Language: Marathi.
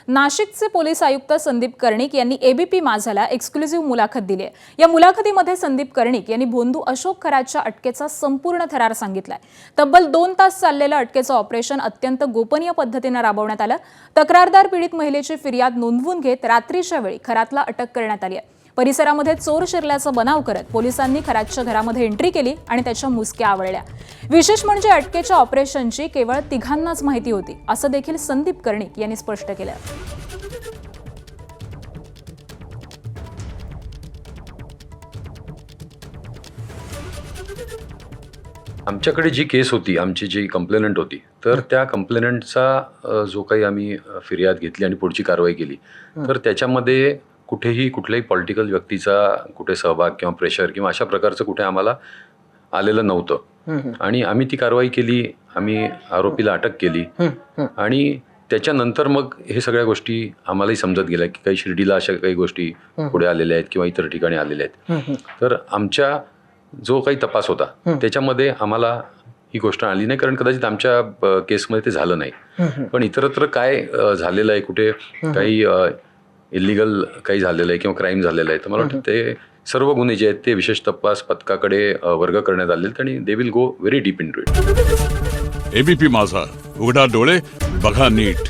नाशिकचे पोलीस आयुक्त संदीप कर्णिक यांनी एबीपी माझाला एक्सक्लुझिव्ह मुलाखत दिली आहे। या मुलाखतीमध्ये संदीप कर्णिक यांनी भोंदू अशोक खरातच्या अटकेचा संपूर्ण थरार सांगितलाय। तब्बल 2 तास चाललेलं अटकेचं ऑपरेशन अत्यंत गोपनीय पद्धतीने राबवण्यात आलं। तक्रारदार पीडित महिलेची फिर्याद नोंदवून घेत रात्रीच्या वेळी खरातला अटक करण्यात आली आहे। परिसरामध्ये चोर शिरल्याचा बनाव करत पोलिसांनी खरातच्या घरामध्ये एंट्री केली आणि त्याच्या मुसक्या आवळल्या। विशेष म्हणजे अटकेच्या ऑपरेशनची केवळ तिघांनाच माहिती होती, असं देखील संदीप कर्णिक यांनी स्पष्ट केलं। आमच्याकडे जी केस होती, आमची जी कंप्लेनंट होती, तर त्या कंप्लेनंटचा जो काही आम्ही फिर्याद घेतली आणि पुढची कारवाई केली, तर त्याच्यामध्ये कुठल्याही पॉलिटिकल व्यक्तीचा कुठे सहभाग किंवा प्रेशर किंवा अशा प्रकारचं कुठे आम्हाला आलेलं नव्हतं। आणि आम्ही ती कारवाई केली, आम्ही आरोपीला अटक केली आणि त्याच्यानंतर मग हे सगळ्या गोष्टी आम्हालाही समजत गेल्या की काही शिर्डीला अशा काही गोष्टी पुढे आलेल्या आहेत किंवा इतर ठिकाणी आलेल्या आहेत। तर आमच्या जो काही तपास होता त्याच्यामध्ये आम्हाला ही गोष्ट आली नाही, कारण कदाचित आमच्या केसमध्ये ते झालं नाही। पण इतरत्र काय झालेलं आहे, कुठे काही इलिगल काही झालेलं आहे किंवा क्राईम झालेलं आहे, तर मला वाटतं ते सर्व गुन्हे जे आहेत ते विशेष तपास पथकाकडे वर्ग करण्यात आले आणि they will go very deep into it. ABP Majha, उघडा डोळे बघा नीट।